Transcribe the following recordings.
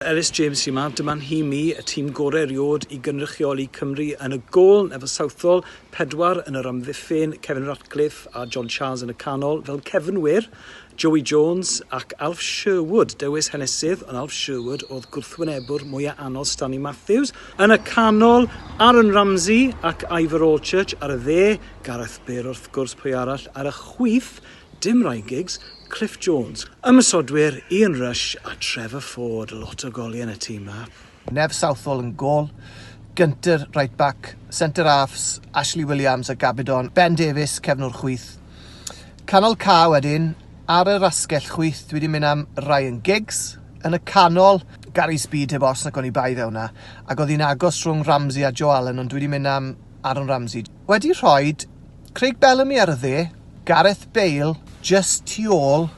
Ellis James sy'n ma, dyma'n hi mi, y tîm gorau eriod I gynrychioli Cymru yn y gôl, efo Southall, 4 yn yr amddiffyn, Kevin Ratcliffe a John Charles yn y canol, fel Cefnogwyr, Joey Jones ac Alf Sherwood, dewis hennesydd, ond Alf Sherwood oedd gwrthwynebwr mwyaf anodd Stanley Matthews. Yn y canol, Aaron Ramsey ac Ivor Allchurch ar y dde, Gareth Bale wrth gwrs pwy arall, ar y chwith, dim Ryan Giggs, Cliff Jones. Ymysodwyr, Ian Rush a Trevor Ford, lot o goli yn y tîm na. Nev Southall yn gôl, Gunter right back, centre halves, Ashley Williams a Gabidon, Ben Davies, cefn o'r chwith. Canol ca wedyn, ar yr asgell chwith, dwi wedi mynd am Ryan Giggs. Yn y canol, Gary Speed heb os na o'n I bai ddew na, ac oedd hi'n agos rhwng Ramsey a Joe Allen, ond dwi wedi mynd am Aaron Ramsey. Wedi rhoi Craig Bellamy ar y dde, Gareth Bale, just tu ôl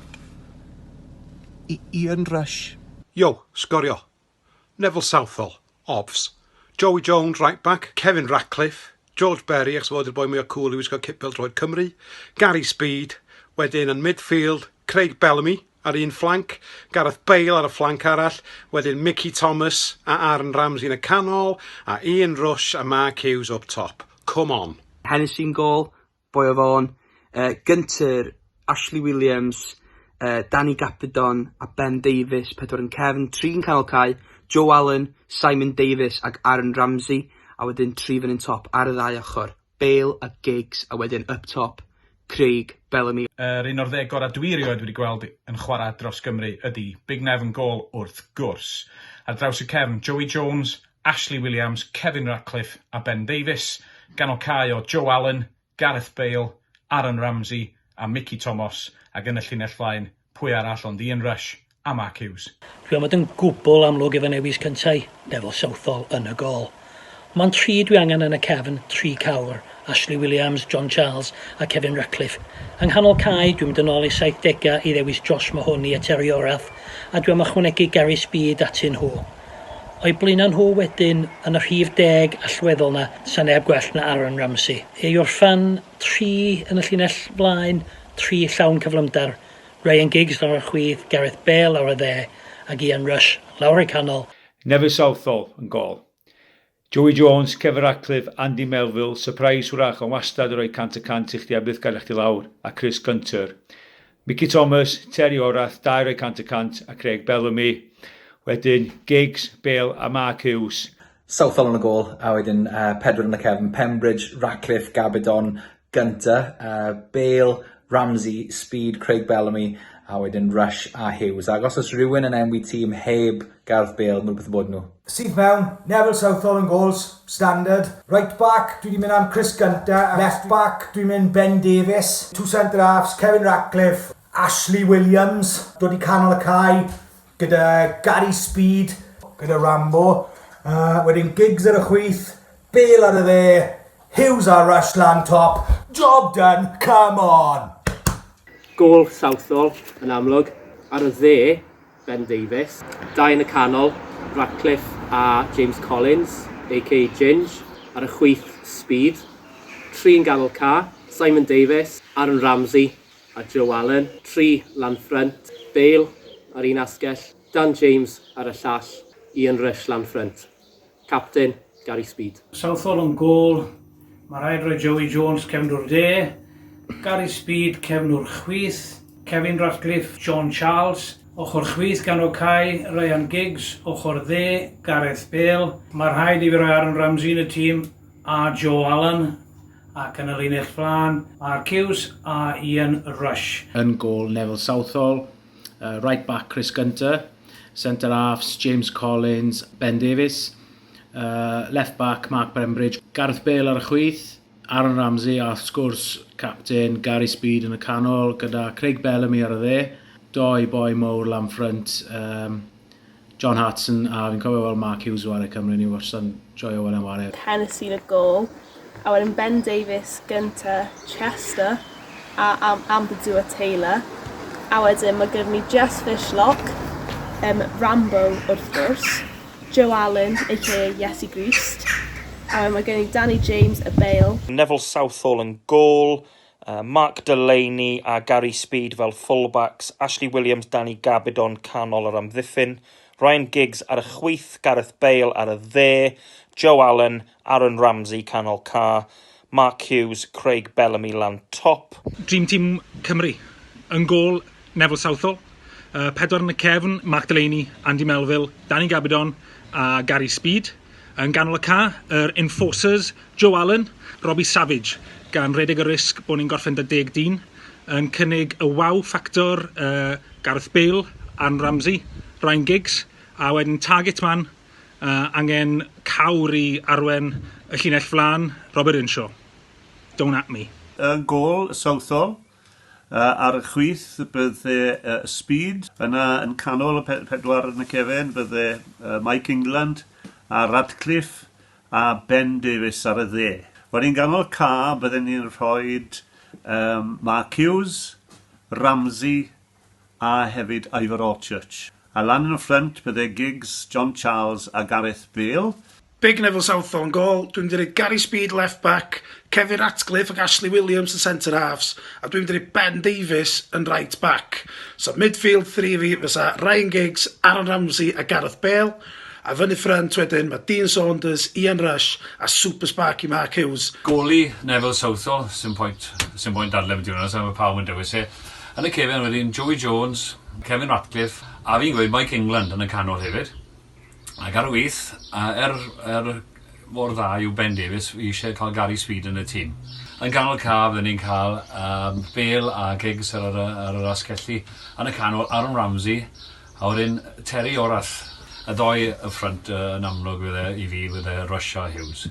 I Ian Rush. Yo, sgorio. Neville Southall, obs. Joey Jones, right back. Kevin Ratcliffe. George Berry, achos fod y boi mwy o cool who's got kit-built roed Cymru. Gary Speed. Wedyn yn midfield, Craig Bellamy ar un flanc. Gareth Bale ar y flanc arall. Wedyn Mickey Thomas a Aaron Ramsey yn y canol. A Ian Rush a Mark Hughes up top. Come on. Hennessy'n gôl, boi o fôn. Gunter, Ashley Williams, Danny Gapidon a Ben Davies, 4 yn cefn, 3 yn canol cae, Joe Allen, Simon Davies ac Aaron Ramsey, a wedyn 3 fan yn top ar y ddau ochr, Bale a Giggs, a wedyn up top, Craig Bellamy. Un o'r 10 gorau dwi erioed wedi gweld yn chwarae dros Gymru ydy Big Nev yn gôl wrth gwrs. Ar draws y cefn, Joey Jones, Ashley Williams, Kevin Ratcliffe a Ben Davies, ganol cae o Joe Allen, Gareth Bale, Aaron Ramsey a Mickey Thomas, ac yn y llinell flaen, pwy arall ond Ian Rush a Mark Hughes. Dwi am fod yn gwbl amlwg efo newis cyntaf, Neville Southall yn y gol. Mae'n 3 dwi angen yn y cefn, 3 cawr, Ashley Williams, John Charles a Kevin Ratcliffe. Yng nghanol cae, dwi'n mynd yn ôl I 70au I ddewis Josh Mahoney a Terry Orath, a dwi'n am ychwanegu Gary Speed atyn nhw. O'i blaen nhw wedyn yn y rhif 10 allweddol na, sa neb gwell na Aaron Ramsey. Ei orffan 3 yn y llinell blaen, 3 llawn cyflymdar. Ryan Giggs lawr y chwith, Gareth Bale lawr y dde, ac Ian Rush lawr y canol. Neville Southall yn gol. Joey Jones, Kevin Ratcliffe, Andy Melville, surprise wrach ond wastad roi 100% I chdi a bydd gael eich di lawr, a Chris Gunter. Mickey Thomas, Terry Orath, 2 roi 100% a Craig Bellamy. Wedyn Giggs, Bale a Mark Hughes. Southall yn y gôl, a wedyn 4 yn y cefn, Pembridge, Ratcliffe, Gabidon, Gunter, Bale, Ramsey, Speed, Craig Bellamy, a wedyn Rush a Hughes. Ac os oes rhywun yn enwi tîm heb Gareth Bale, mae'n beth bod nhw. Sydd mewn, Neville Southall yn gols, standard. Right back, dwi wedi mynd am Chris Gunter. Left back, dwi'n mynd Ben Davies. 2 centre halves, Kevin Ratcliffe, Ashley Williams. Dod I canol y cae, gyda Gary Speed, gyda Rambo. Wedyn Giggs ar y chwith, Bale ar y dde, Hughes a Rush lan top. Job done, come on! Gôl Southall yn amlwg. Ar y dde, Ben Davies. 2 yn y canol, Ratcliffe a James Collins, a.k.a. Ginge. Ar y chwith, Speed. 3 yn ganol ca, Simon Davies, Aaron Ramsey a Joe Allen. 3 lan ffrynt, Bale ar un asgell, Dan James ar y llall, Ian Rush lan ffrynt. Captain, Gary Speed. Southall yn gôl, mae rhaid rhoi Joey Jones cefn o'r de, Gary Speed cefn o'r chwith, Kevin Ratcliffe, John Charles, ochr chwith gan o cae, Ryan Giggs, ochr dde, Gareth Bale. Mae rhaid I fi roi Aaron Ramsey yn y tîm a Joe Allen, ac yn y linell flan, Mark Hughes a Ian Rush. Yn gôl Neville Southall, right back Chris Gunter, centre halves James Collins, Ben Davies, left back Mark Pembridge, Gareth Bale ar y chwith, Aaron Ramsey a wrth gwrs captain Gary Speed yn y canol gyda Craig Bellamy ar y dde, 2 boi mowr lan ffrynt, John Hartson a fi'n cofio weld Mark Hughes war y Cymru ni wastad joio weld yn war. Hennessy yn y gôl, a wedyn Ben Davies, Gunter, Chester a Amadou Taylor, a wedyn mae gyda ni Jess Fishlock, Rambo wrth gwrs, Joe Allen, a.k.a. Yesi Greased, a mae gen I Danny James a Bale. Neville Southall yn gôl, Mark Delaney a Gary Speed fel fullbacks, Ashley Williams, Danny Gabidon canol yr amddiffyn, Ryan Giggs ar y chwith, Gareth Bale ar y dde, Joe Allen, Aaron Ramsey, canol ca, Mark Hughes, Craig Bellamy lan top. Dream Team Cymru. Yn gôl, Neville Southall. Pedwar yn y cefn, Mark Delaney, Andy Melville, Danny Gabidon a Gary Speed. Yn ganol y ca, Enforcers, Joe Allen, Robbie Savage, gan redeg y risg bod ni'n gorffen 10 dyn. Yn cynnig y wow factor, Gareth Bale, Aaron Ramsey, Ryan Giggs, a wedyn target man, angen cawr i arwen y llinell flan, Robert Earnshaw. Don't at me. Yn gôl, Southall. Ar y chwith bydde Speed. Yna yn canol y pedwar yn y cefn bydde Mike England a Radcliffe a Ben Davies ar y dde. Wedyn ganol ca bydden ni'n rhoi Mark Hughes, Ramsey a hefyd Ivor Allchurch. A lan yn y ffrant bydde Giggs, John Charles a Gareth Bale. Big Neville Southall yn gol. Dwi'n mynd i roi Gary Speed left back, Kevin Ratcliffe ac Ashley Williams yn centre halves, a dwi'n mynd i roi Ben Davies yn right back. So midfield 3 fi fysa Ryan Giggs, Aaron Ramsey a Gareth Bale. A fyny ffrant wedyn, mae Dean Saunders, Ian Rush a Super Sparky Mark Hughes. Goli Neville Southall, sy'n pwynt dadle am diwrnod, so mae pawb yn dewis e. Yn y cefn wedyn, Joey Jones, Kevin Ratcliffe, a fi'n gweud Mike England yn y canol hefyd. Ac ar y wyth, mor dda yw Ben Davies, fi eisiau cael Gary Speed yn y tîm. Yn ganol caf, fydden ni'n cael Bale a Giggs ar yr asgellu. Yn y canol, Aaron Ramsey, a wedyn Terry Orath. Y ddoi y ffrant yn amlwg i fi, Rush a Hughes.